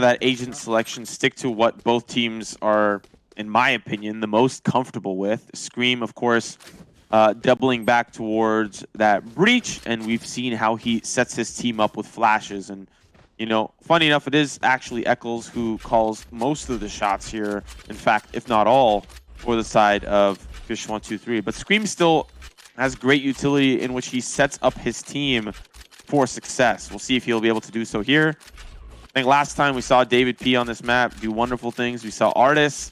that agent selection, stick to what both teams are, in my opinion, the most comfortable with. Scream, of course, doubling back towards that breach, and we've seen how he sets his team up with flashes. And, you know, funny enough, it is actually Eccles who calls most of the shots here. In fact, if not all, for the side of fish123. But Scream still has great utility in which he sets up his team for success. We'll see if he'll be able to do so here. I think last time we saw David P on this map do wonderful things. We saw Artis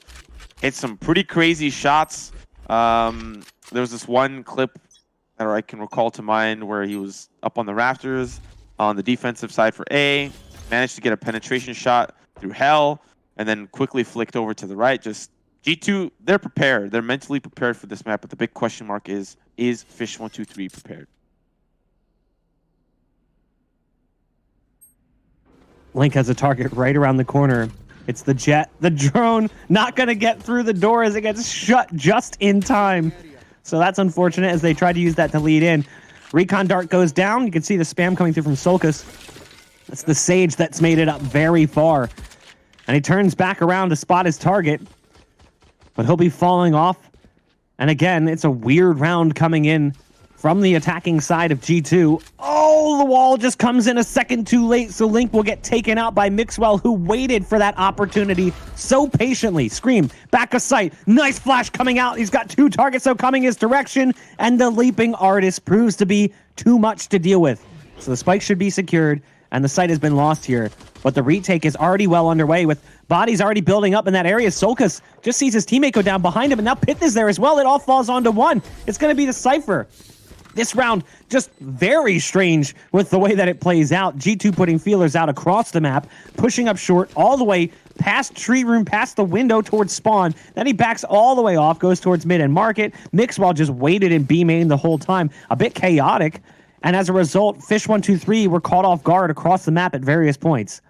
hit some pretty crazy shots. There was this one clip that I can recall to mind where he was up on the rafters on the defensive side for A, managed to get a penetration shot through hell, and then quickly flicked over to the right. Just G2, they're prepared. They're mentally prepared for this map, but the big question mark is fish123 prepared? Link has a target right around the corner. It's the jet. The drone not going to get through the door as it gets shut just in time. So that's unfortunate as they try to use that to lead in. Recon Dart goes down. You can see the spam coming through from Solkus. That's the Sage that's made it up very far. And he turns back around to spot his target. But he'll be falling off. And again, it's a weird round coming in from the attacking side of G2. Oh, the wall just comes in a second too late, so Link will get taken out by Mixwell, who waited for that opportunity so patiently. Scream, back of sight, nice flash coming out. He's got two targets though coming his direction, and the leaping Artist proves to be too much to deal with. So the spike should be secured, and the site has been lost here. But the retake is already well underway with bodies already building up in that area. Solkus just sees his teammate go down behind him, and now Pith is there as well. It all falls onto one. It's going to be the Cypher. This round, just very strange with the way that it plays out. G2 putting feelers out across the map, pushing up short all the way past tree room, past the window towards spawn. Then he backs all the way off, goes towards mid and market. Mixwell just waited in B main the whole time. A bit chaotic. And as a result, fish123 were caught off guard across the map at various points.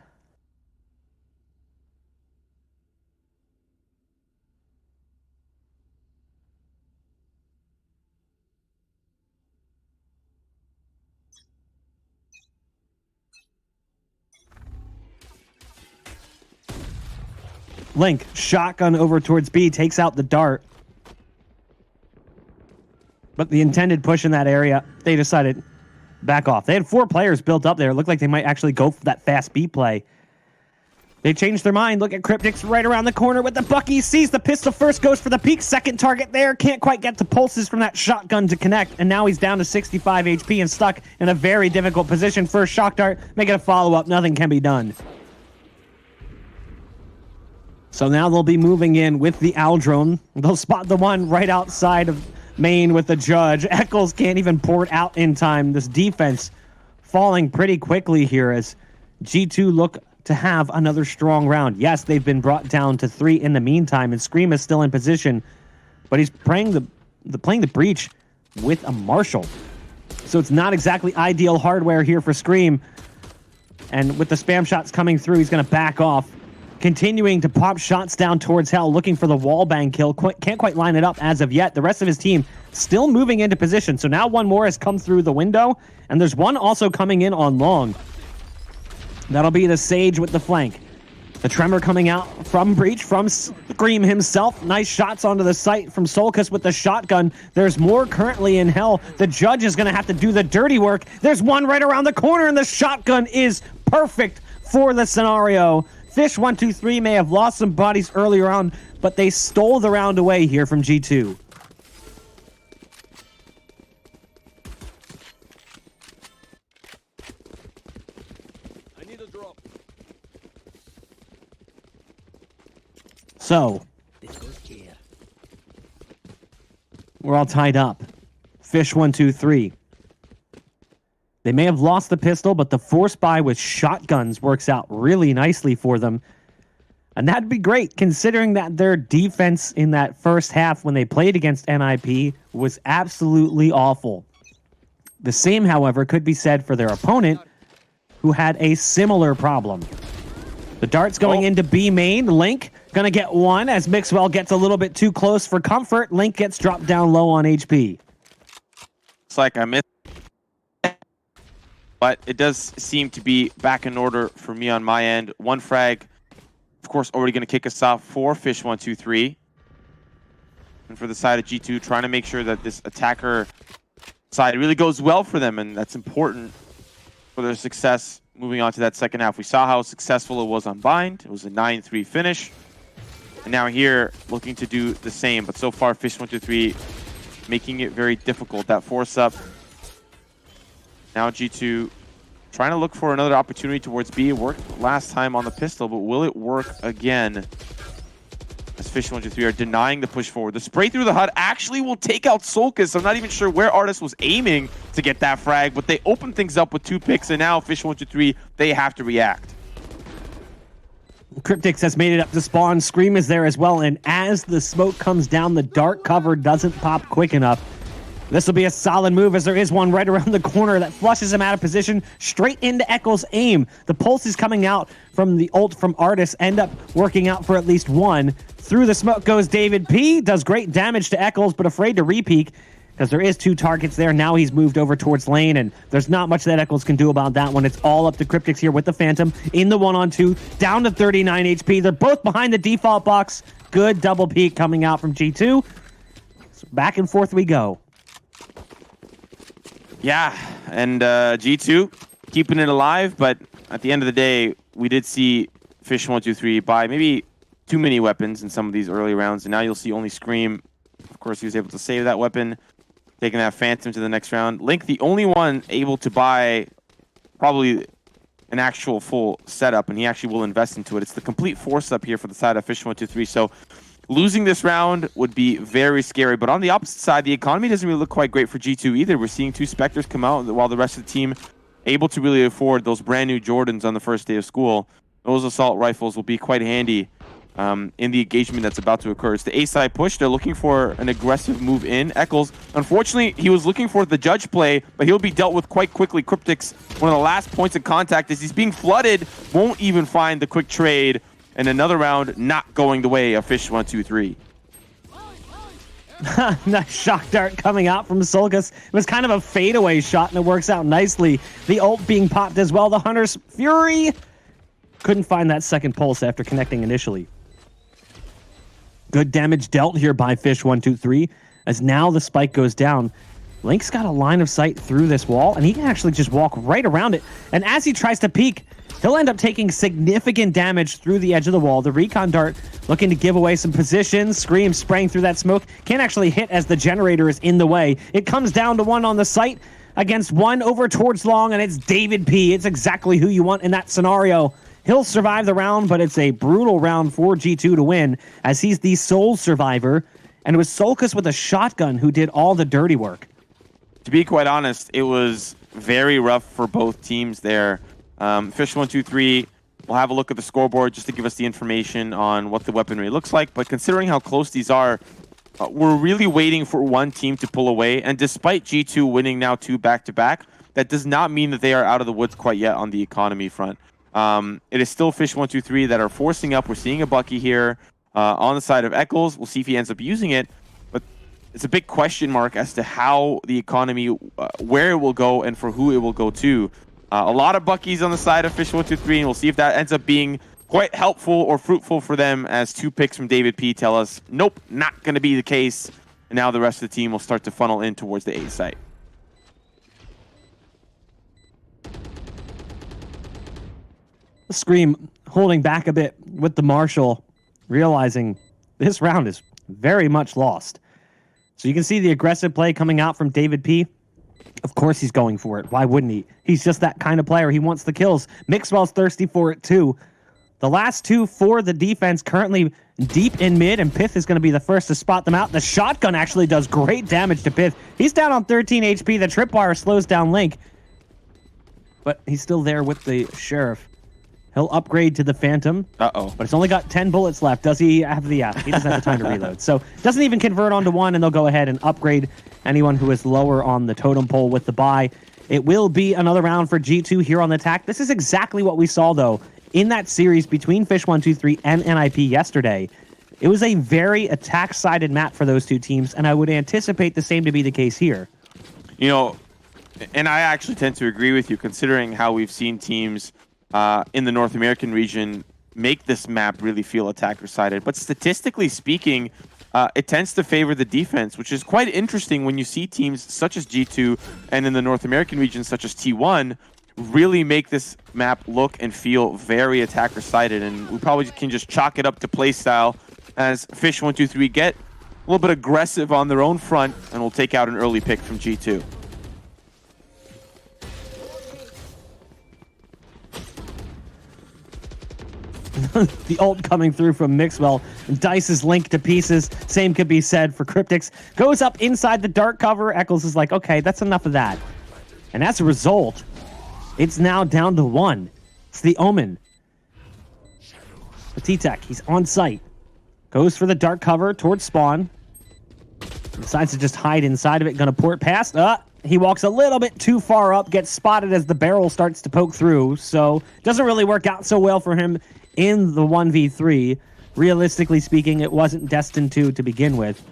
Link, shotgun over towards B, takes out the dart. But the intended push in that area, they decided back off. They had 4 players built up there. It looked like they might actually go for that fast B play. They changed their mind. Look at Cryptic's right around the corner with the Bucky. Sees the pistol first, goes for the peek. Second target there. Can't quite get the pulses from that shotgun to connect. And now he's down to 65 HP and stuck in a very difficult position. First shock dart, make it a follow-up. Nothing can be done. So now they'll be moving in with the Owl drone. They'll spot the one right outside of main with the Judge. Eccles can't even port out in time. This defense falling pretty quickly here as G2 look to have another strong round. Yes, they've been brought down to 3 in the meantime, and Scream is still in position, but he's playing the breach with a Marshall. So it's not exactly ideal hardware here for Scream. And with the spam shots coming through, he's going to back off. Continuing to pop shots down towards Hell, looking for the wallbang kill. Can't quite line it up as of yet. The rest of his team still moving into position. So now one more has come through the window, and there's one also coming in on long. That'll be the Sage with the flank. The Tremor coming out from Breach, from Scream himself. Nice shots onto the site from Solkus with the shotgun. There's more currently in Hell. The Judge is going to have to do the dirty work. There's one right around the corner, and the shotgun is perfect for the scenario. fish123 may have lost some bodies earlier on, but they stole the round away here from G2. I need a drop. So, we're all tied up. fish123. They may have lost the pistol, but the force buy with shotguns works out really nicely for them. And that'd be great, considering that their defense in that first half when they played against NIP was absolutely awful. The same, however, could be said for their opponent, who had a similar problem. The dart's going into B main. Link gonna get one as Mixwell gets a little bit too close for comfort. Link gets dropped down low on HP. It's like I missed. but it does seem to be back in order for me on my end. One frag, of course, already going to kick us off for fish123. And for the side of G2, trying to make sure that this attacker side really goes well for them, and that's important for their success moving on to that second half. We saw how successful it was on Bind. It was a 9-3 finish. And now here, looking to do the same. But so far, fish123 making it very difficult. That force up. Now G2 trying to look for another opportunity towards B. It worked last time on the pistol, but will it work again? As fish123 are denying the push forward. The spray through the HUD actually will take out Solkis. I'm not even sure where Artis was aiming to get that frag, but they open things up with 2 picks, and now fish123, they have to react. Cryptix has made it up to spawn. Scream is there as well, and as the smoke comes down, the dark cover doesn't pop quick enough. This will be a solid move, as there is one right around the corner that flushes him out of position straight into Echo's aim. The pulse is coming out from the ult from Artis, end up working out for at least one. Through the smoke goes David P. Does great damage to Echoes, but afraid to repeak because there is 2 targets there. Now he's moved over towards lane, and there's not much that Echoes can do about that one. It's all up to Cryptix here with the Phantom in the 1-on-2, down to 39 HP. They're both behind the default box. Good double peek coming out from G2. So back and forth we go. Yeah, and G2 keeping it alive, but at the end of the day, we did see fish123 buy maybe too many weapons in some of these early rounds, and now you'll see only Scream. Of course, he was able to save that weapon, taking that Phantom to the next round. Link, the only one able to buy probably an actual full setup, and he actually will invest into it. It's the complete force up here for the side of fish123, so losing this round would be very scary. But on the opposite side, the economy doesn't really look quite great for G2 either. We're seeing 2 Spectres come out while the rest of the team able to really afford those brand new Jordans on the first day of school. Those assault rifles will be quite handy in the engagement that's about to occur. It's the A side push. They're looking for an aggressive move in. Eccles, unfortunately, he was looking for the judge play, but he'll be dealt with quite quickly. Cryptix, one of the last points of contact as he's being flooded, won't even find the quick trade. And another round not going the way of fish123. Nice shock dart coming out from Solkis. It was kind of a fadeaway shot, and it works out nicely. The ult being popped as well. The Hunter's Fury couldn't find that second pulse after connecting initially. Good damage dealt here by fish123, as now the spike goes down. Link's got a line of sight through this wall, and he can actually just walk right around it. And as he tries to peek, he'll end up taking significant damage through the edge of the wall. The recon dart looking to give away some positions. Scream spraying through that smoke. Can't actually hit as the generator is in the way. It comes down to 1 on the site against 1 over towards long, and it's David P. It's exactly who you want in that scenario. He'll survive the round, but it's a brutal round for G2 to win, as he's the sole survivor. And it was Solkis with a shotgun who did all the dirty work. To be quite honest, it was very rough for both teams there. Fish123 will have a look at the scoreboard just to give us the information on what the weaponry looks like. But considering how close these are, we're really waiting for one team to pull away. And despite G2 winning now 2 back-to-back, that does not mean that they are out of the woods quite yet on the economy front. It is still fish123 that are forcing up. We're seeing a Bucky here on the side of Eccles. We'll see if he ends up using it. But it's a big question mark as to how the economy, where it will go and for who it will go to. A lot of Buckies on the side of fish123, and we'll see if that ends up being quite helpful or fruitful for them, as 2 picks from David P tell us, nope, not going to be the case. And now the rest of the team will start to funnel in towards the A site. Scream holding back a bit with the Marshal, realizing this round is very much lost. So you can see the aggressive play coming out from David P. Of course he's going for it. Why wouldn't he? He's just that kind of player. He wants the kills. Mixwell's thirsty for it too. The last 2 for the defense currently deep in mid, and Pith is going to be the first to spot them out. The shotgun actually does great damage to Pith. He's down on 13 HP. The tripwire slows down Link, but he's still there with the Sheriff. He'll upgrade to the Phantom. Uh-oh. But it's only got 10 bullets left. Does he have the... he doesn't have the time to reload. So doesn't even convert onto 1, and they'll go ahead and upgrade anyone who is lower on the totem pole with the buy. It will be another round for G2 here on the attack. This is exactly what we saw, though, in that series between fish123 and NIP yesterday. It was a very attack-sided map for those 2 teams, and I would anticipate the same to be the case here. You know, And I actually tend to agree with you, considering how we've seen teams in the North American region make this map really feel attacker-sided. But statistically speaking, it tends to favor the defense, which is quite interesting when you see teams such as G2 and in the North American region such as T1 really make this map look and feel very attacker-sided. And we probably can just chalk it up to playstyle as fish123 get a little bit aggressive on their own front and will take out an early pick from G2. The ult coming through from Mixwell. And Dice is linked to pieces. Same could be said for Cryptix. Goes up inside the dark cover. Eccles is like, okay, that's enough of that. And as a result, it's now down to 1. It's the Omen. The T-Tech, he's on site. Goes for the dark cover towards spawn. Decides to just hide inside of it. Gonna port past. He walks a little bit too far up. Gets spotted as the barrel starts to poke through. So doesn't really work out so well for him in the 1v3. Realistically speaking, it wasn't destined to begin with.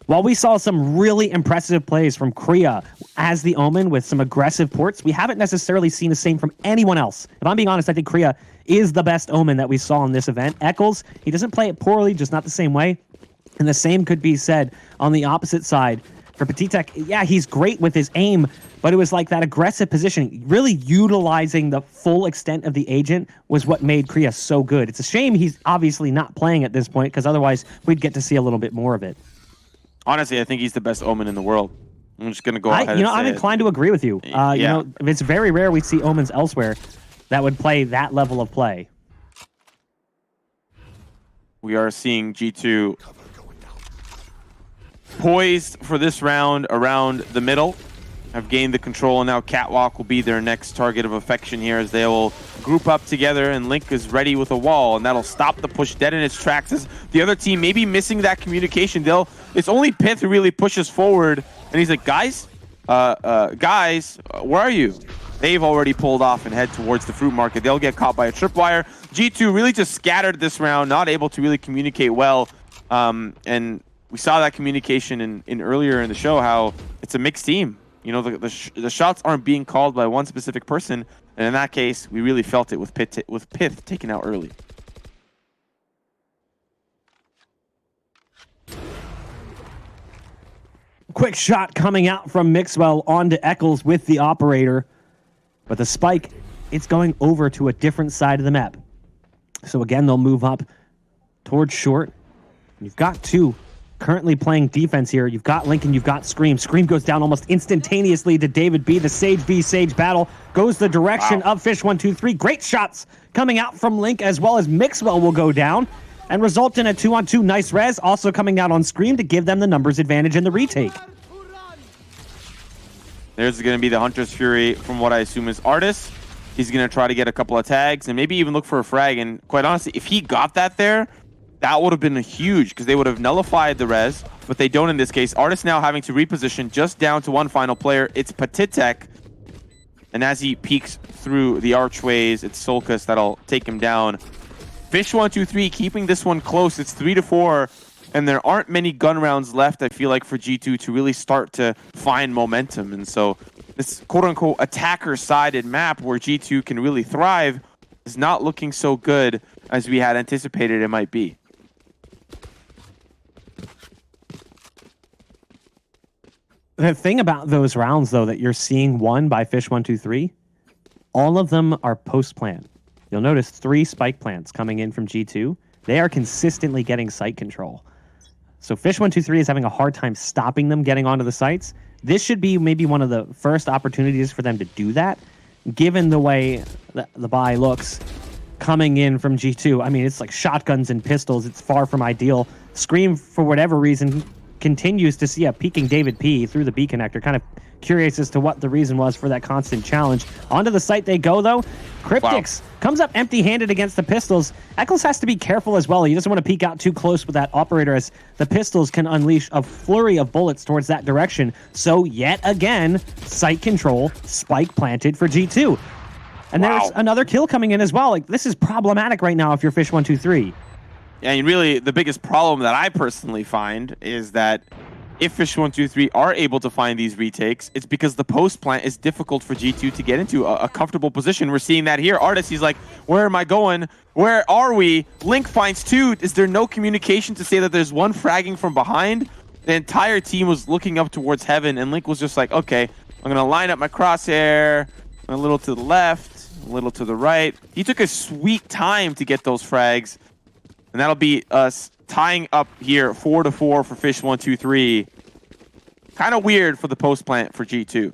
While we saw some really impressive plays from Korea as the Omen with some aggressive ports, we haven't necessarily seen the same from anyone else. If I'm being honest, I think Korea is the best Omen that we saw in this event. Eccles, he doesn't play it poorly, just not the same way. And the same could be said on the opposite side for Petitek. Yeah, he's great with his aim, but it was like that aggressive positioning, really utilizing the full extent of the agent was what made Korea so good. It's a shame he's obviously not playing at this point, because otherwise we'd get to see a little bit more of it. Honestly, I think he's the best Omen in the world. I'm just going to go ahead and say I'm inclined to agree with you. Yeah. You know, it's very rare we see Omens elsewhere that would play that level of play. We are seeing G2 poised for this round around the middle. Have gained the control, and now Catwalk will be their next target of affection here as they will group up together, and Link is ready with a wall, and that'll stop the push dead in its tracks as the other team may be missing that communication. It's only Pith who really pushes forward, and he's like, guys, where are you? They've already pulled off and head towards the fruit market. They'll get caught by a tripwire. G2 really just scattered this round, not able to really communicate well, and we saw that communication in earlier in the show, how it's a mixed team. You know, the shots aren't being called by one specific person, and in that case, we really felt it with Pith taken out early. Quick shot coming out from Mixwell onto Eccles with the operator, but the spike, it's going over to a different side of the map. So again, they'll move up towards short. You've got two currently playing defense here. You've got Lincoln, you've got Scream. Scream goes down almost instantaneously to David B. The Sage v Sage battle goes the direction of fish123. Great shots coming out from Link, as well as Mixwell will go down and result in a 2-on-2. Nice res also coming out on Scream to give them the numbers advantage in the retake. There's going to be the Hunter's Fury from what I assume is Artis. He's going to try to get a couple of tags and maybe even look for a frag. And quite honestly, if he got that there, that would have been huge, because they would have nullified the res, but they don't in this case. Artis now having to reposition just down to one final player. It's Petitek. And as he peeks through the archways, it's Solkas that'll take him down. fish123 keeping this one close. It's 3-4, and there aren't many gun rounds left, I feel like, for G2 to really start to find momentum. And so this quote-unquote attacker-sided map where G2 can really thrive is not looking so good as we had anticipated it might be. The thing about those rounds, though, that you're seeing won by fish123, all of them are post-plant. You'll notice 3 spike plants coming in from G2. They are consistently getting site control. So fish123 is having a hard time stopping them getting onto the sites. This should be maybe one of the first opportunities for them to do that, given the way the buy looks coming in from G2. I mean, it's like shotguns and pistols. It's far from ideal. Scream, for whatever reason, continues to see a peeking David P through the B connector. Kind of curious as to what the reason was for that constant challenge. Onto the site they go, though. Cryptix comes up empty-handed against the pistols. Eccles has to be careful as well. He doesn't want to peek out too close with that operator, as the pistols can unleash a flurry of bullets towards that direction. So yet again, site control, spike planted for G2. And there's another kill coming in as well. Like, this is problematic right now if you're fish123. And really, the biggest problem that I personally find is that if fish123 are able to find these retakes, it's because the post plant is difficult for G2 to get into a comfortable position. We're seeing that here. Artist, he's like, where am I going? Where are we? Link finds two. Is there no communication to say that there's one fragging from behind? The entire team was looking up towards heaven, and Link was just like, okay, I'm going to line up my crosshair a little to the left, a little to the right. He took a sweet time to get those frags, and that'll be us tying up here 4-4 for fish123. Kind of weird for the post plant for G2.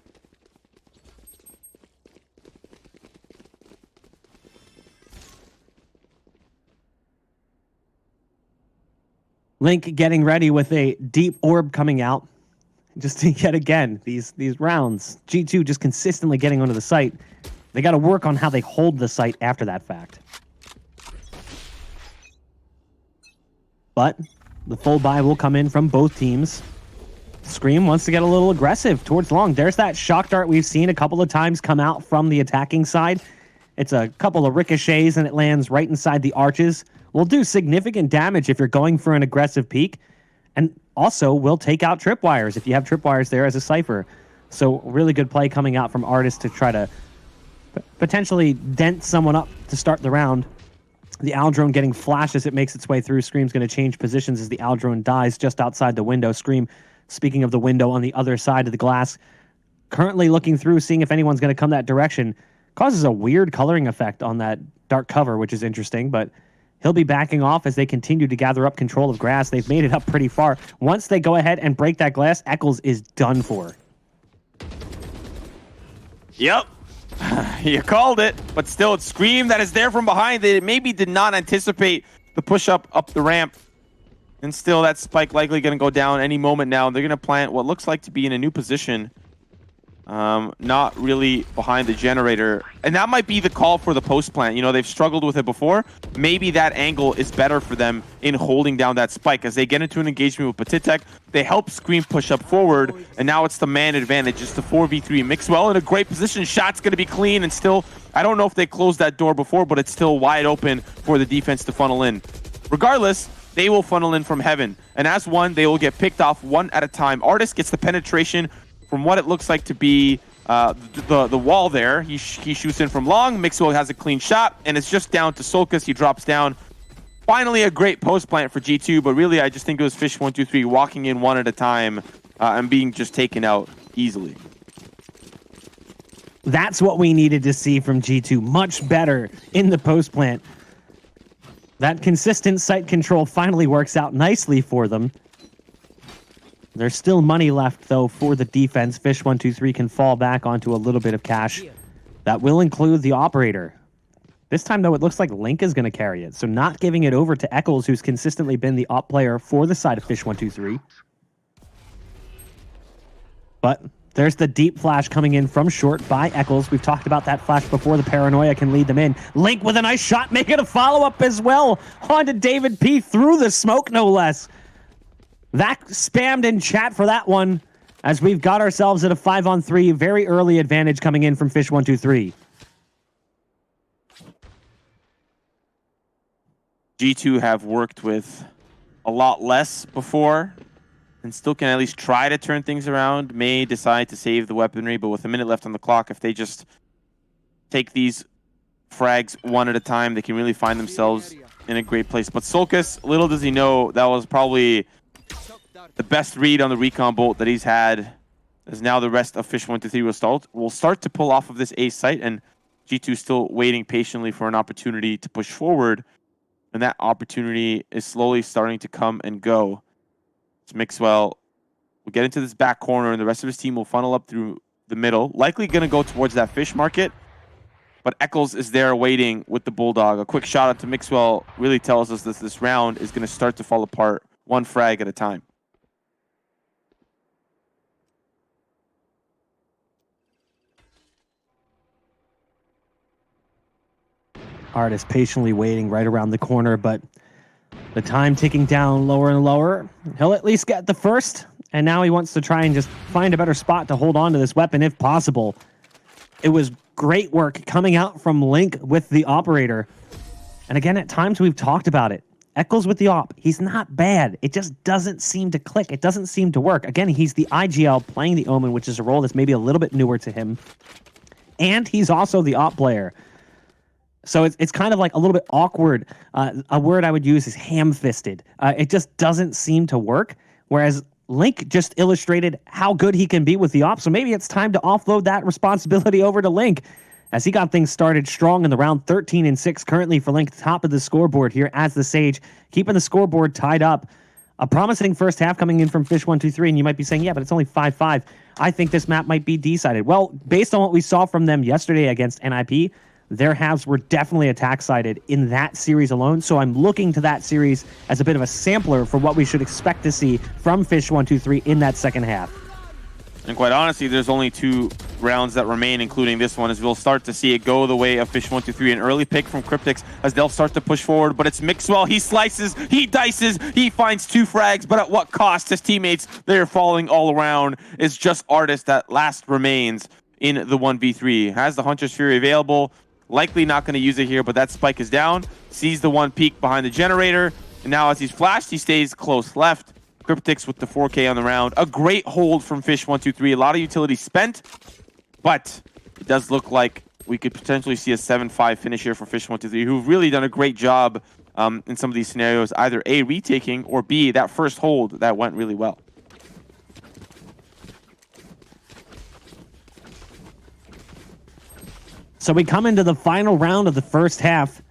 Link getting ready with a deep orb coming out. Just to yet again, these rounds. G2 just consistently getting onto the site. They got to work on how they hold the site after that fact. But the full buy will come in from both teams. Scream wants to get a little aggressive towards long. There's that shock dart we've seen a couple of times come out from the attacking side. It's a couple of ricochets and it lands right inside the arches. Will do significant damage if you're going for an aggressive peek. And also will take out tripwires if you have tripwires there as a cipher. So really good play coming out from Artist to try to potentially dent someone up to start the round. The Owl Drone getting flashed as it makes its way through. Scream's going to change positions as the Owl Drone dies just outside the window. Scream, speaking of the window on the other side of the glass, currently looking through, seeing if anyone's going to come that direction. Causes a weird coloring effect on that dark cover, which is interesting, but he'll be backing off as they continue to gather up control of grass. They've made it up pretty far. Once they go ahead and break that glass, Eccles is done for. Yep. You called it, but still it's Scream that is there from behind. They maybe did not anticipate the push up the ramp. And still that spike likely going to go down any moment now. They're going to plant what looks like to be in a new position. Not really behind the generator. And that might be the call for the post plant. You know, they've struggled with it before. Maybe that angle is better for them in holding down that spike. As they get into an engagement with Patitek, they help Scream push up forward. And now it's the man advantage. It's the 4v3. Mixwell in a great position. Shot's going to be clean. And still, I don't know if they closed that door before, but it's still wide open for the defense to funnel in. Regardless, they will funnel in from heaven. And as one, they will get picked off one at a time. Artist gets the penetration from what it looks like to be the wall there. He shoots in from long. Mixwell has a clean shot, and it's just down to Solkis. He drops down. Finally, a great post plant for G2, but really, I just think it was fish123 walking in one at a time and being just taken out easily. That's what we needed to see from G2. Much better in the post plant. That consistent site control finally works out nicely for them. There's still money left, though, for the defense. Fish123 can fall back onto a little bit of cash. That will include the operator. This time, though, it looks like Link is going to carry it. So not giving it over to Eccles, who's consistently been the op player for the side of Fish123. But there's the deep flash coming in from short by Eccles. We've talked about that flash before. The paranoia can lead them in. Link with a nice shot, making a follow-up as well. On to David P. through the smoke, no less. That spammed in chat for that one, as we've got ourselves at a 5-on-3, very early advantage coming in from Fish123. G2 have worked with a lot less before and still can at least try to turn things around. May decide to save the weaponry, but with a minute left on the clock, if they just take these frags one at a time, they can really find themselves in a great place. But Solkis, little does he know, that was probably the best read on the recon bolt that he's had, as now the rest of Fish123 will start to pull off of this A site, and G2 still waiting patiently for an opportunity to push forward, and that opportunity is slowly starting to come and go. So Mixwell will get into this back corner, and the rest of his team will funnel up through the middle, likely going to go towards that fish market, but Eccles is there waiting with the Bulldog. A quick shot onto Mixwell really tells us that this round is going to start to fall apart one frag at a time. Artist patiently waiting right around the corner, but the time ticking down lower and lower. He'll at least get the first, and now he wants to try and just find a better spot to hold on to this weapon if possible. It was great work coming out from Link with the operator. And again, at times we've talked about it. Eccles with the op. He's not bad. It just doesn't seem to click. It doesn't seem to work. Again, he's the IGL playing the Omen, which is a role that's maybe a little bit newer to him. And he's also the op player. So it's kind of like a little bit awkward. A word I would use is ham-fisted. It just doesn't seem to work. Whereas Link just illustrated how good he can be with the op. So maybe it's time to offload that responsibility over to Link, as he got things started strong in the round. 13-6 currently for Link, top of the scoreboard here as the Sage, keeping the scoreboard tied up. A promising first half coming in from fish123, and you might be saying, yeah, but it's only 5-5. I think this map might be decided. Well, based on what we saw from them yesterday against NIP, their halves were definitely attack-sided in that series alone, so I'm looking to that series as a bit of a sampler for what we should expect to see from fish123 in that second half. And quite honestly, there's only 2 rounds that remain, including this one, as we'll start to see it go the way of fish123. An early pick from Cryptix as they'll start to push forward, but it's Mixwell. He slices, he dices, he finds 2 frags, but at what cost? His teammates, they're falling all around. It's just Artist that last remains in the 1v3. Has the Hunter's Fury available. Likely not going to use it here, but that spike is down. Sees the 1 peek behind the generator, and now as he's flashed, he stays close left. Cryptix with the 4K on the round. A great hold from fish123. A lot of utility spent, but it does look like we could potentially see a 7-5 finish here for fish123, who've really done a great job in some of these scenarios, either A, retaking, or B, that first hold that went really well. So we come into the final round of the first half.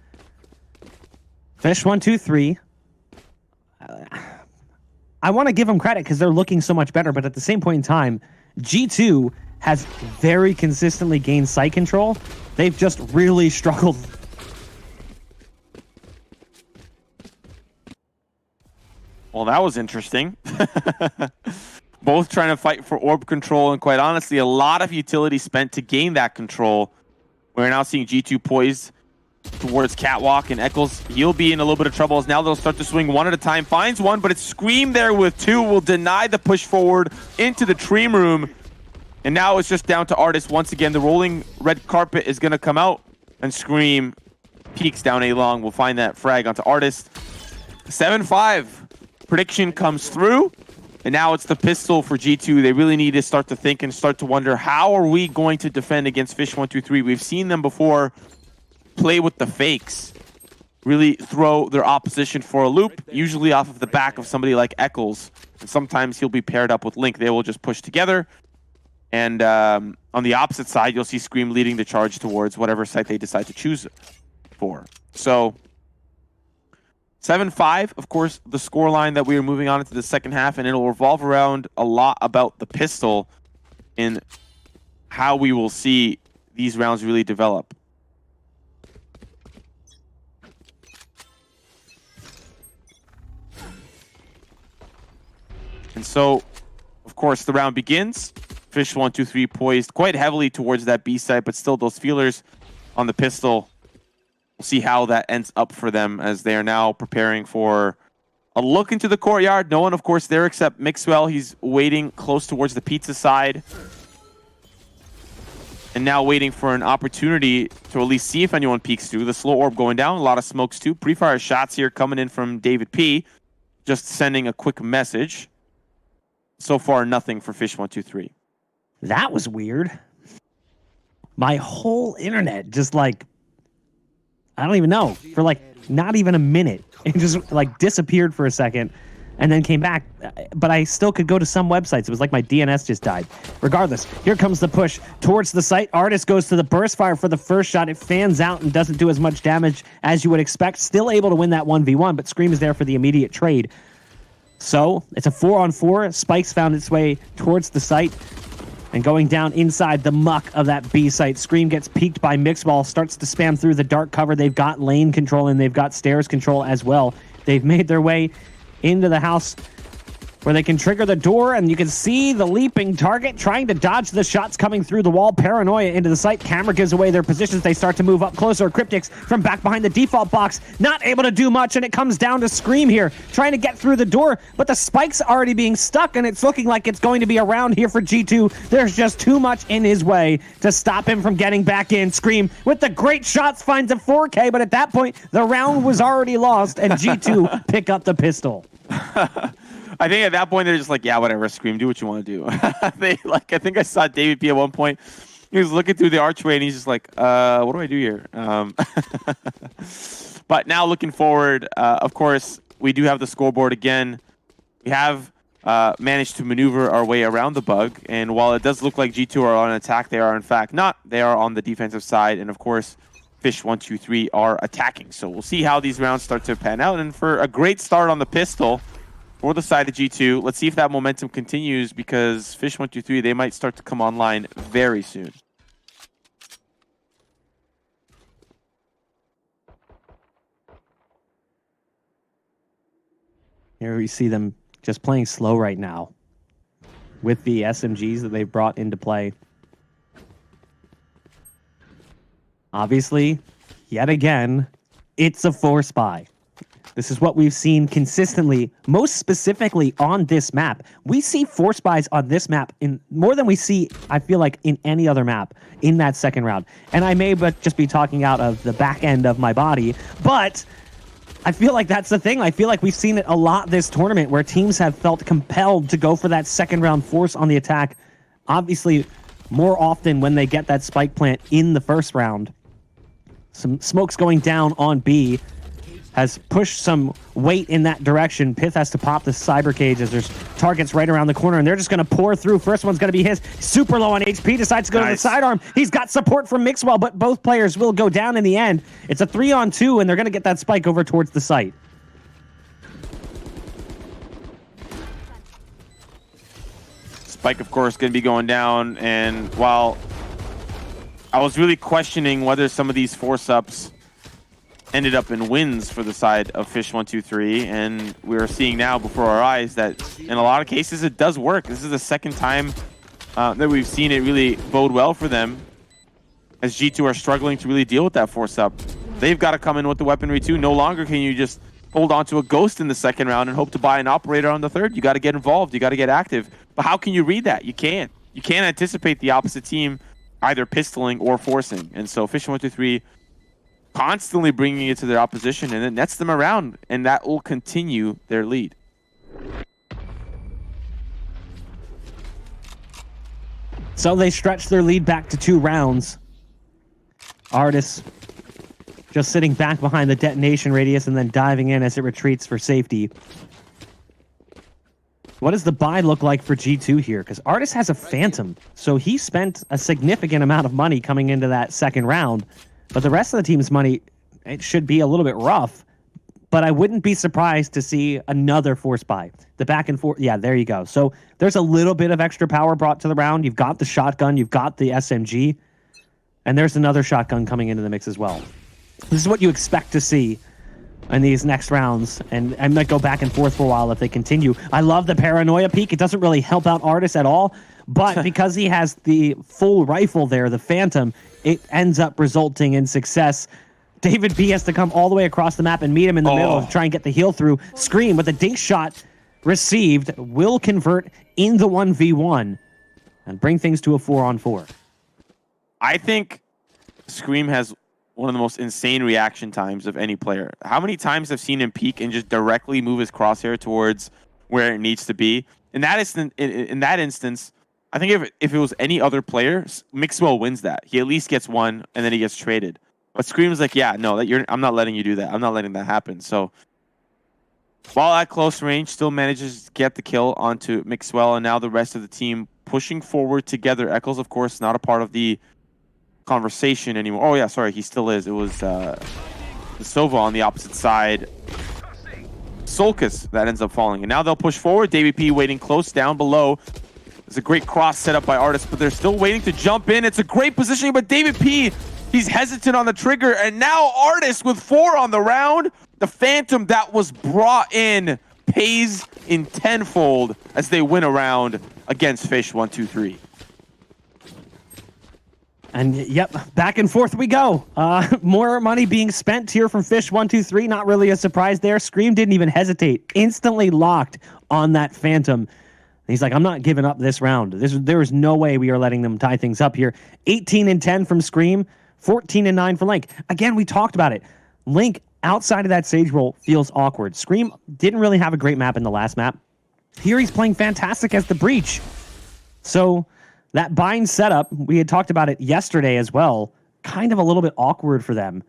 Fish123. I want to give them credit because they're looking so much better, but at the same point in time, G2 has very consistently gained site control. They've just really struggled. Well, that was interesting. Both trying to fight for orb control, and quite honestly, a lot of utility spent to gain that control. We're now seeing G2 poised towards Catwalk, and Eccles, he'll be in a little bit of trouble as now they'll start to swing one at a time. Finds one, but it's Scream there with 2, will deny the push forward into the Dream Room. And now it's just down to Artist once again. The rolling red carpet is going to come out, and Scream peeks down A long. We'll find that frag onto Artist. 7-5. Prediction comes through, and now it's the pistol for G2. They really need to start to think and start to wonder, how are we going to defend against fish123? We've seen them before play with the fakes, really throw their opposition for a loop, usually off of the back of somebody like Eccles. And sometimes he'll be paired up with Link. They will just push together. And on the opposite side, you'll see Scream leading the charge towards whatever site they decide to choose for. So 7-5, of course, the scoreline that we are moving on into the second half, and it'll revolve around a lot about the pistol and how we will see these rounds really develop. And so, of course, the round begins. Fish123 poised quite heavily towards that B site, but still those feelers on the pistol. We'll see how that ends up for them as they are now preparing for a look into the courtyard. No one, of course, there except Mixwell. He's waiting close towards the pizza side. And now waiting for an opportunity to at least see if anyone peeks through. The slow orb going down. A lot of smokes too. Pre-fire shots here coming in from David P. Just sending a quick message. So far, nothing for Fish123. That was weird. My whole internet just like, I don't even know, for like not even a minute. It just like disappeared for a second and then came back. But I still could go to some websites. It was like my DNS just died. Regardless, here comes the push towards the site. Artist goes to the burst fire for the first shot. It fans out and doesn't do as much damage as you would expect. Still able to win that 1v1, but Scream is there for the immediate trade. So it's a 4-on-4. Spikes found its way towards the site and going down inside the muck of that B site. Scream gets peeked by Mixball, starts to spam through the dark cover. They've got lane control and they've got stairs control as well. They've made their way into the house where they can trigger the door, and you can see the leaping target trying to dodge the shots coming through the wall. Paranoia into the site. Camera gives away their positions. They start to move up closer. Cryptics from back behind the default box, not able to do much, and it comes down to Scream here, trying to get through the door, but the spike's already being stuck, and it's looking like it's going to be around here for G2. There's just too much in his way to stop him from getting back in. Scream with the great shots finds a 4K, but at that point, the round was already lost, and G2 pick up the pistol. I think at that point they're just like, yeah, whatever, Scream, do what you want to do. I think I saw David P at one point. He was looking through the archway and he's just like, what do I do here? But now looking forward, of course, we do have the scoreboard again. We have managed to maneuver our way around the bug, and while it does look like G2 are on attack, they are in fact not. They are on the defensive side, and of course, fish123 are attacking. So we'll see how these rounds start to pan out, and for a great start on the pistol for the side of G2, let's see if that momentum continues, because fish123, they might start to come online very soon. Here we see them just playing slow right now with the SMGs that they've brought into play. Obviously, yet again, it's a force buy. This is what we've seen consistently, most specifically on this map. We see force buys on this map in more than we see, I feel like, in any other map in that second round. And I may just be talking out of the back end of my body, but I feel like that's the thing. I feel like we've seen it a lot this tournament where teams have felt compelled to go for that second round force on the attack. Obviously, more often when they get that spike plant in the first round. Some smokes going down on B has pushed some weight in that direction. Pith has to pop the cyber cage as there's targets right around the corner, and they're just going to pour through. First one's going to be his. Super low on HP, decides to go to the sidearm. He's got support from Mixwell, but both players will go down in the end. It's a 3-on-2, and they're going to get that spike over towards the site. Spike, of course, going to be going down, and while I was really questioning whether some of these force-ups ended up in wins for the side of fish123, and we're seeing now before our eyes that in a lot of cases it does work. This is the second time that we've seen it really bode well for them, as G2 are struggling to really deal with that force up. They've got to come in with the weaponry too. No longer can you just hold on to a ghost in the second round and hope to buy an operator on the third. You got to get involved. You got to get active. But how can you read that? You can't. You can't anticipate the opposite team either pistoling or forcing. And so fish123 constantly bringing it to their opposition, and it nets them around, and that will continue their lead. So they stretch their lead back to 2 rounds. Artis just sitting back behind the detonation radius and then diving in as it retreats for safety. What does the buy look like for G2 here? Because Artis has a Phantom, so he spent a significant amount of money coming into that second round. But the rest of the team's money, it should be a little bit rough. But I wouldn't be surprised to see another force buy. The back and forth, yeah, there you go. So there's a little bit of extra power brought to the round. You've got the shotgun, you've got the SMG, and there's another shotgun coming into the mix as well. This is what you expect to see in these next rounds, and I might go back and forth for a while if they continue. I love the paranoia peak. It doesn't really help out Artis at all, but because he has the full rifle there, the Phantom, it ends up resulting in success. David B has to come all the way across the map and meet him in the middle to try and get the heal through. Scream with a dink shot received will convert in the 1v1 and bring things to a 4-on-4. I think Scream has one of the most insane reaction times of any player. How many times I've seen him peek and just directly move his crosshair towards where it needs to be? In that instance, I think if it was any other player, Mixwell wins that. He at least gets one, and then he gets traded. But Scream's like, yeah, no, I'm not letting you do that. I'm not letting that happen. So while at close range, still manages to get the kill onto Mixwell, and now the rest of the team pushing forward together. Eccles, of course, not a part of the conversation anymore. Oh, yeah, sorry, he still is. It was the Sova on the opposite side. Solkis that ends up falling. And now they'll push forward. David P waiting close down below. There's a great cross set up by Artis, but they're still waiting to jump in. It's a great positioning, but David P, he's hesitant on the trigger, and now Artis with 4 on the round. The Phantom that was brought in pays in tenfold as they win a round against fish123. And yep, back and forth we go. More money being spent here from fish123. Not really a surprise there. Scream didn't even hesitate. Instantly locked on that Phantom. And he's like, I'm not giving up this round. There is no way we are letting them tie things up here. 18-10 from Scream. 14-9 for Link. Again, we talked about it. Link, outside of that Sage roll, feels awkward. Scream didn't really have a great map in the last map. Here he's playing fantastic as the Breach. So that bind setup, we had talked about it yesterday as well, kind of a little bit awkward for them.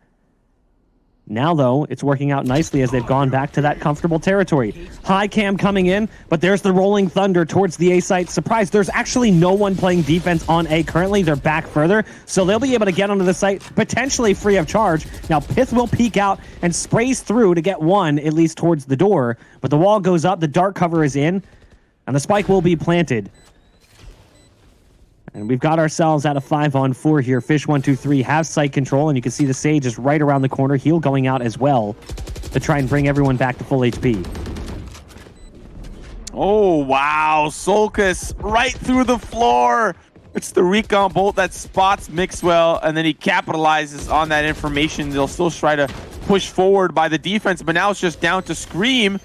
Now, though, it's working out nicely as they've gone back to that comfortable territory. High cam coming in, but there's the rolling thunder towards the A site. Surprise, there's actually no one playing defense on A currently. They're back further, so they'll be able to get onto the site, potentially free of charge. Now, Pith will peek out and sprays through to get one, at least towards the door, but the wall goes up, the dark cover is in, and the spike will be planted. And we've got ourselves at a 5-on-4 here. fish123 have site control, and you can see the Sage is right around the corner. Heal going out as well to try and bring everyone back to full HP. Oh, wow. Solkus right through the floor. It's the recon bolt that spots Mixwell, and then he capitalizes on that information. They'll still try to push forward by the defense, but now it's just down to Scream.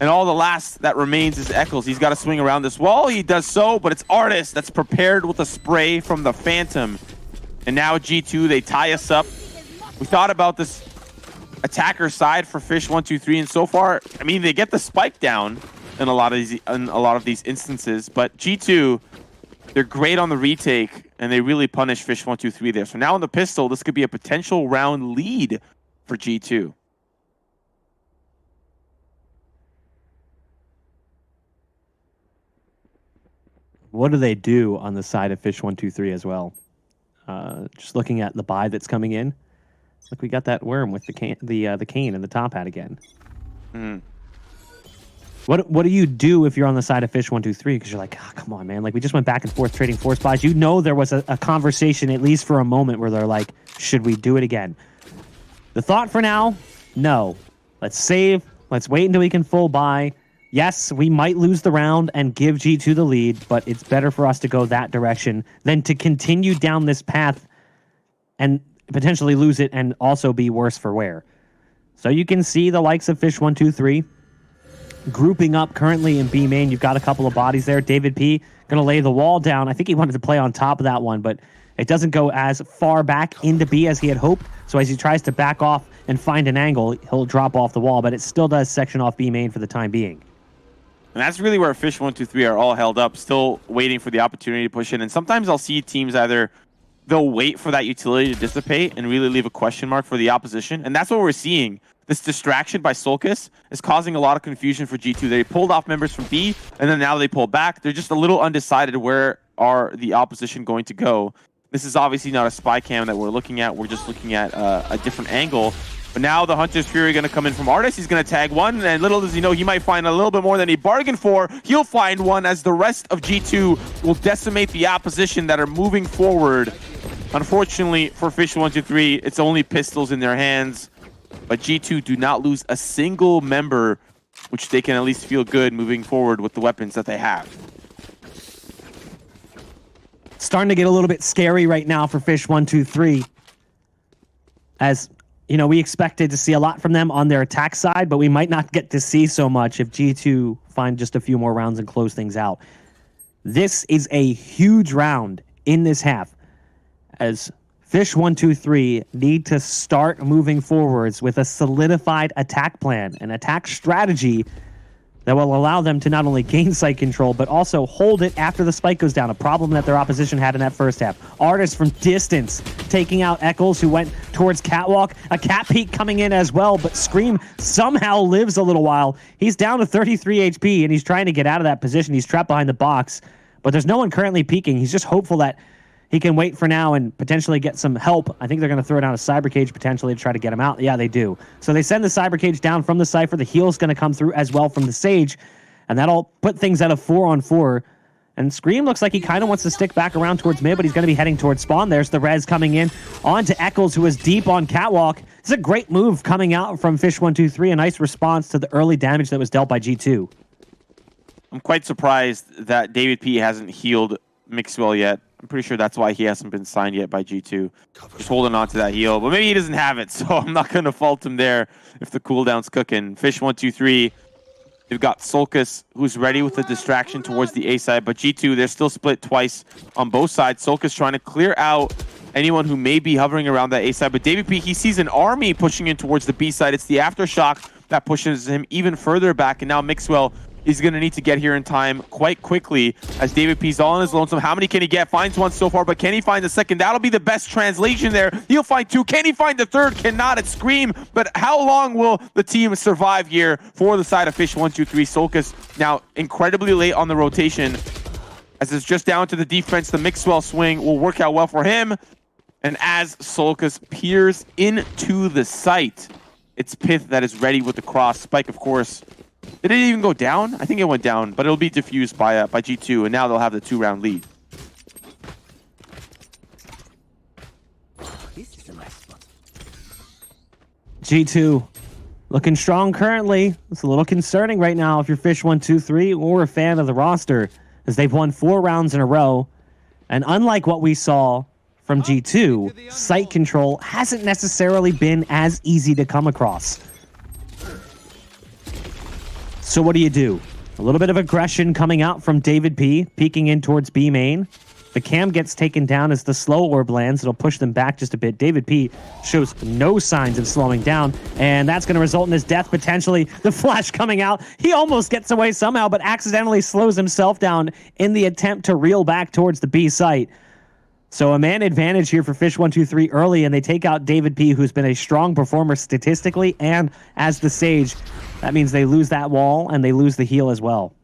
And all the last that remains is Eccles. He's got to swing around this wall. He does so, but it's Artist that's prepared with a spray from the Phantom. And now G2, they tie us up. We thought about this attacker side for fish123, and so far, I mean, they get the spike down in a lot of these instances, but G2, they're great on the retake, and they really punish fish123 there. So now on the pistol, this could be a potential round lead for G2. What do they do on the side of fish123 as well? Just looking at the buy that's coming in. Look, we got that worm with the cane and the top hat again. Mm. What do you do if you're on the side of fish123? Because you're like, oh, come on, man. Like, we just went back and forth trading force buys. You know there was a conversation, at least for a moment, where they're like, should we do it again? The thought for now, no. Let's save. Let's wait until we can full buy. Yes, we might lose the round and give G2 the lead, but it's better for us to go that direction than to continue down this path and potentially lose it and also be worse for wear. So you can see the likes of fish123 grouping up currently in B main. You've got a couple of bodies there. David P going to lay the wall down. I think he wanted to play on top of that one, but it doesn't go as far back into B as he had hoped. So as he tries to back off and find an angle, he'll drop off the wall, but it still does section off B main for the time being. And that's really where fish123 are all held up, still waiting for the opportunity to push in. And sometimes I'll see teams either they'll wait for that utility to dissipate and really leave a question mark for the opposition. And that's what we're seeing. This distraction by Solkus is causing a lot of confusion for G2. They pulled off members from B, and then now they pull back. They're just a little undecided where are the opposition going to go. This is obviously not a spy cam that we're looking at. We're just looking at a different angle. But now the Hunter's Fury going to come in from Artist. He's going to tag one, and little does he know, he might find a little bit more than he bargained for. He'll find one as the rest of G2 will decimate the opposition that are moving forward. Unfortunately for fish123, it's only pistols in their hands. But G2 do not lose a single member, which they can at least feel good moving forward with the weapons that they have. Starting to get a little bit scary right now for fish123. As, you know, we expected to see a lot from them on their attack side, but we might not get to see so much if G2 find just a few more rounds and close things out. This is a huge round in this half, as fish123 need to start moving forwards with a solidified attack plan, an attack strategy that will allow them to not only gain site control, but also hold it after the spike goes down, a problem that their opposition had in that first half. Artist from distance taking out Eccles, who went towards Catwalk. A cat peek coming in as well, but Scream somehow lives a little while. He's down to 33 HP, and he's trying to get out of that position. He's trapped behind the box, but there's no one currently peeking. He's just hopeful that he can wait for now and potentially get some help. I think they're going to throw down a cyber cage potentially to try to get him out. Yeah, they do. So they send the cyber cage down from the Cypher. The heal's going to come through as well from the Sage, and that'll put things at a 4-on-4. And Scream looks like he kind of wants to stick back around towards mid, but he's going to be heading towards spawn. There's the res coming in onto Eccles, who is deep on Catwalk. It's a great move coming out from fish123, a nice response to the early damage that was dealt by G2. I'm quite surprised that David P hasn't healed Mixwell yet. I'm pretty sure that's why he hasn't been signed yet by G2. Just holding on to that heal, but maybe he doesn't have it, so I'm not going to fault him there if the cooldown's cooking. Fish123, they've got Sulcus, who's ready with the distraction towards the A side, but G2, they're still split twice on both sides. Sulcus trying to clear out anyone who may be hovering around that A side, but David P, he sees an army pushing in towards the B side. It's the Aftershock that pushes him even further back, and now Mixwell, he's going to need to get here in time quite quickly as David P's all on his lonesome. How many can he get? Finds one so far, but can he find the second? That'll be the best translation there. He'll find two. Can he find the third? Cannot. It's Scream. But how long will the team survive here for the side of fish123? Sulcus now incredibly late on the rotation as it's just down to the defense. The Mixwell swing will work out well for him. And as Sulcus peers into the site, it's Pith that is ready with the cross. Spike, of course. Did it even go down? I think it went down, but it'll be diffused by G2, and now they'll have the 2-round lead. G2 looking strong currently. It's a little concerning right now if you're fish123 or a fan of the roster, as they've won 4 rounds in a row. And unlike what we saw from G2, site control hasn't necessarily been as easy to come across. So what do? A little bit of aggression coming out from David P, peeking in towards B main. The cam gets taken down as the slow orb lands. It'll push them back just a bit. David P shows no signs of slowing down, and that's going to result in his death potentially. The flash coming out. He almost gets away somehow, but accidentally slows himself down in the attempt to reel back towards the B site. So a man advantage here for fish123 early, and they take out David P, who's been a strong performer statistically and as the Sage. That means they lose that wall, and they lose the heal as well.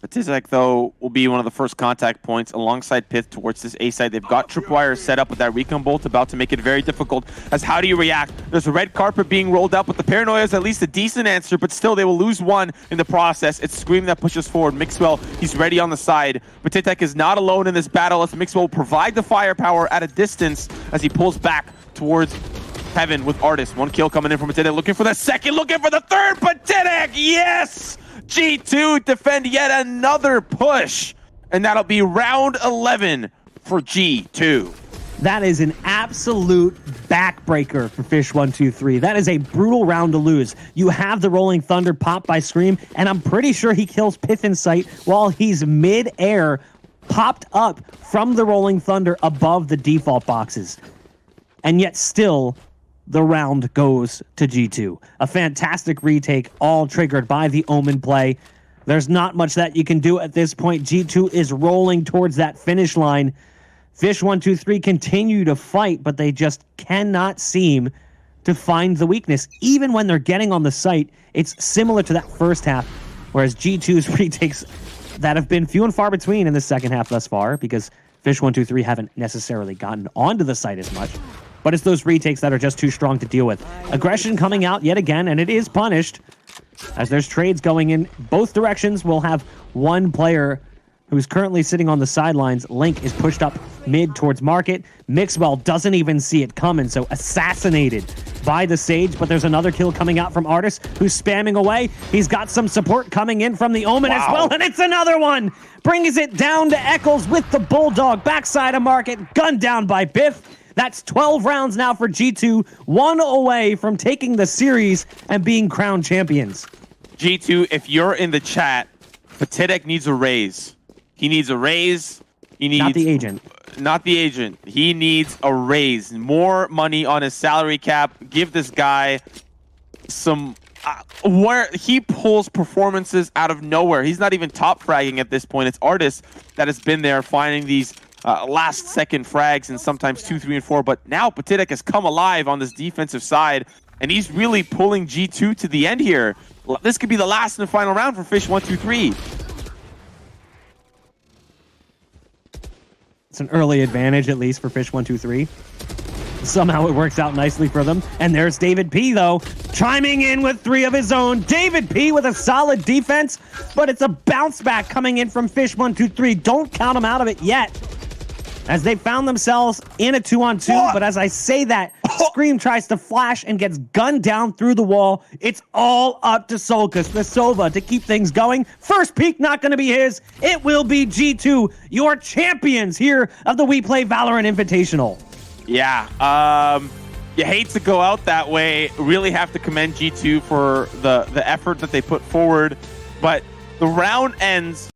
Tizek, though, will be one of the first contact points alongside Pith towards this A side. They've got tripwires set up with that recon bolt, about to make it very difficult. As how do you react? There's a red carpet being rolled up, but the paranoia is at least a decent answer, but still they will lose one in the process. It's Scream that pushes forward. Mixwell, he's ready on the side, but Tizek is not alone in this battle as Mixwell will provide the firepower at a distance as he pulls back towards Heaven with Artist. 1 kill coming in from Tizek, looking for the second, looking for the third, but Tizek, yes! G2 defend yet another push, and that'll be round 11 for G2. That is an absolute backbreaker for fish123. That is a brutal round to lose. You have the Rolling Thunder popped by Scream, and I'm pretty sure he kills Pith in sight while he's mid-air, popped up from the Rolling Thunder above the default boxes. And yet still, the round goes to G2. A fantastic retake, all triggered by the Omen play. There's not much that you can do at this point. G2 is rolling towards that finish line. fish123 continue to fight, but they just cannot seem to find the weakness. Even when they're getting on the site, it's similar to that first half, whereas G2's retakes that have been few and far between in the second half thus far, because fish123 haven't necessarily gotten onto the site as much. But it's those retakes that are just too strong to deal with. Aggression coming out yet again, and it is punished. As there's trades going in both directions, we'll have one player who's currently sitting on the sidelines. Link is pushed up mid towards Market. Mixwell doesn't even see it coming, so assassinated by the Sage. But there's another kill coming out from Artist, who's spamming away. He's got some support coming in from the Omen as well, and it's another one! Brings it down to Eccles with the Bulldog. Backside of Market, gunned down by Biff. That's 12 rounds now for G2, 1 away from taking the series and being crowned champions. G2, if you're in the chat, Patidek needs a raise. He needs a raise. He needs not the agent. Not the agent. He needs a raise. More money on his salary cap. Give this guy some... where he pulls performances out of nowhere. He's not even top fragging at this point. It's Artist that has been there finding these last-second frags and sometimes 2, 3, and 4. But now Patidek has come alive on this defensive side, and he's really pulling G2 to the end here. This could be the last and final round for fish123. It's an early advantage, at least, for fish123. Somehow it works out nicely for them. And there's David P, though, chiming in with 3 of his own. David P with a solid defense, but it's a bounce back coming in from fish123. Don't count him out of it yet, as they found themselves in a 2-on-2. But as I say that, Scream tries to flash and gets gunned down through the wall. It's all up to Solkus, the Sova, to keep things going. First peak not going to be his. It will be G2, your champions here of the WePlay Valorant Invitational. Yeah, you hate to go out that way. Really have to commend G2 for the effort that they put forward. But the round ends